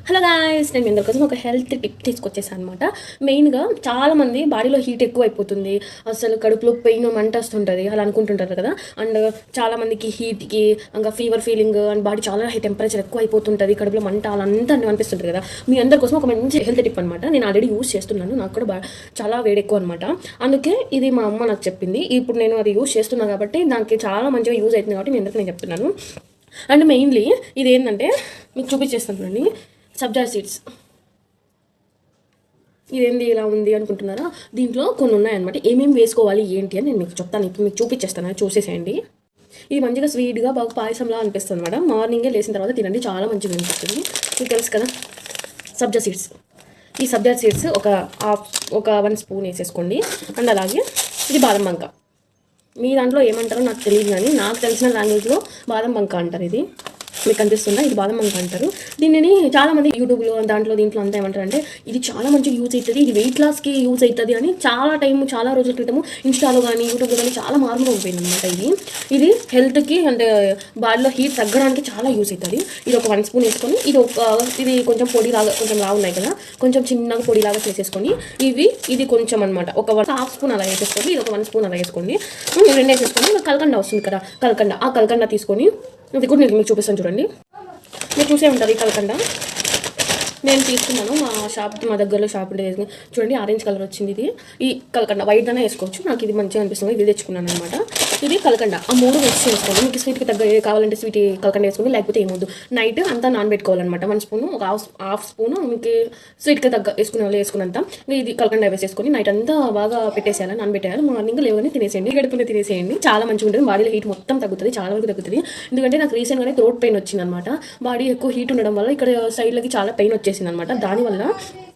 Hello guys, నేను మీ అందరి కోసం ఒక హెల్త్ టిప్ తీసుకొచ్చేసాను అనమాట. మెయిన్గా చాలామంది బాడీలో హీట్ ఎక్కువ అయిపోతుంది, అసలు కడుపులో పెయిన్ మంట వస్తుంటుంది అలా అనుకుంటుంటారు కదా. అండ్ చాలామందికి హీట్కి ఇంకా ఫీవర్ ఫీలింగ్ అండ్ బాడీ చాలా టెంపరేచర్ ఎక్కువ అయిపోతుంటుంది, కడుపులో మంట అలా అంతా అనిపిస్తుంటుంది కదా. మీ అందరి కోసం ఒక మంచి హెల్త్ టిప్ అనమాట. నేను ఆల్రెడీ యూస్ చేస్తున్నాను, నాకు కూడా చాలా వేడి ఎక్కువ అనమాట. అందుకే ఇది మా అమ్మ నాకు చెప్పింది. ఇప్పుడు నేను అది యూస్ చేస్తున్నాను కాబట్టి దానికి చాలా మంచిగా యూజ్ అవుతుంది కాబట్టి మీ అందరికీ నేను చెప్తున్నాను. అండ్ మెయిన్లీ ఇది ఏంటంటే మీకు చూపించేస్తాను చూడండి, సబ్జా సీడ్స్. ఇదేంది ఇలా ఉంది అనుకుంటున్నారా? దీంట్లో కొన్ని ఉన్నాయన్నమాట. ఏమేమి వేసుకోవాలి ఏంటి అని నేను మీకు చెప్తాను. ఇప్పుడు మీకు చూపించేస్తాను, చూసేసేయండి. ఇది మంచిగా స్వీట్గా బాగా పాయసంలా అనిపిస్తుంది అనమాట. మార్నింగే లేచిన తర్వాత తినండి, చాలా మంచిగా అనిపిస్తుంది. మీకు తెలుసు కదా సబ్జా సీడ్స్. ఈ సబ్జా సీడ్స్ ఒక 1 స్పూన్ వేసేసుకోండి. అండ్ అలాగే ఇది బాదం బంక. మీ దాంట్లో ఏమంటారో నాకు తెలియదు, కానీ నాకు తెలిసిన లాంగ్వేజ్లో బాదం బంక అంటారు. ఇది మీకు కనిపిస్తుందా? ఇది బాదం బంక అంటారు. దీనిని చాలామంది యూట్యూబ్లో దీంట్లో అంతా ఏమంటారు అంటే ఇది చాలా మంచిగా యూజ్ అవుతుంది, ఇది వెయిట్ లాస్కి యూజ్ అవుతుంది అని చాలా రోజుల క్రితము ఇన్స్టాలో కానీ యూట్యూబ్లో కానీ చాలా మారుగా అయిపోయింది అనమాట. ఇది హెల్త్కి అంటే బాడీలో హీట్ తగ్గడానికి చాలా యూజ్ అవుతుంది. ఇది ఒక 1 స్పూన్ వేసుకొని ఇది కొంచెం పొడిలాగా కొంచెం లా ఉన్నాయి కదా, కొంచెం చిన్నగా పొడిలాగా చేసేసుకొని ఇది కొంచెం అనమాట ఒక 1/2 స్పూన్ అలా వేసేసుకోండి. ఇది ఒక 1 స్పూన్ అలా వేసుకోండి. 2 వేసేసుకొని కలకండ వస్తుంది కదా, కలకండ తీసుకొని ఇది కూడా నేను మీకు చూపిస్తాను చూడండి. మీరు చూసే ఉంటుంది ఈ కలకండ. నేను తీసుకున్నాను మా దగ్గరలో షాప్ ఉంటే చూడండి, ఆరెంజ్ కలర్ వచ్చింది. ఈ కలకండ వైట్ దానే వేసుకోవచ్చు, నాకు ఇది మంచిగా అనిపిస్తుంది, ఇది తెచ్చుకున్నాను అనమాట. ఇది కలకండ. ఆ 3 మిక్స్ చేసుకోండి. మీకు స్వీట్కి తగ్గ కావాలంటే స్వీట్ కలకండ వేసుకోండి, లేకపోతే ఏమొద్దు. నైట్ అంతా నానబెట్టుకోవాలన్నమాట. 1 స్పూన్ ఒక హాఫ్ స్పూన్ మీకు స్వీట్కి తగ్గ వేసుకున్నంత ఇది కలకండ వేసేసుకొని నైట్ అంతా బాగా పెట్టేసేయాలి, నానబెట్టేయాలి. మార్నింగ్ లేవగానే తినేసేయండి, గడుపునే తినేసేయండి. చాలా మంచిగా ఉంటుంది, బాడీలో హీట్ మొత్తం తగ్గుతుంది, చాలా వరకు తగ్గుతుంది. ఎందుకంటే నాకు రీసెంట్గానే థ్రోట్ పెయిన్ వచ్చింది అనమాట. బాడీ ఎక్కువ హీట్ ఉండడం వల్ల ఇక్కడ సైడ్లకి చాలా పెయిన్ వచ్చేసింది అనమాట. దానివల్ల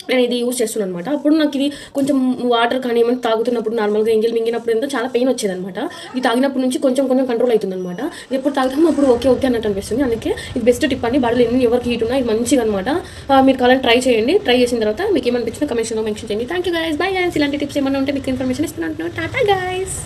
నేను ఇది యూజ్ చేస్తున్నాను అనమాట. అప్పుడు నాకు ఇది కొంచెం వాటర్ కానీ ఏమైనా తాగుతున్నప్పుడు నార్మల్గా ఎంగిల్ మింగినప్పుడు ఎంత చాలా పెయిన్ వచ్చేదనమాట. ఇది తాగినప్పటి నుంచి కొంచెం కంట్రోల్ అవుతుంది అనమాట. ఎప్పుడు తాగుతామో అప్పుడు ఓకే అన్నట్టు అనిపిస్తుంది. అందుకే ఇది బెస్ట్ టిప్ అండి. బాడీలో ఎవరికి హీట్ ఉన్నా ఇది మంచిగా అనమాట. మీరు కావాలని ట్రై చేయండి. ట్రై చేసిన తర్వాత మీకు ఏమనిపించిందో కమెంట్స్లో మెన్షన్ చేయండి. Thank you guys, bye guys. ఇలాంటి టిప్స్ ఏమైనా ఉంటే మీకు ఇన్ఫర్మేషన్ ఇస్తున్నాను. టాటా గైస్.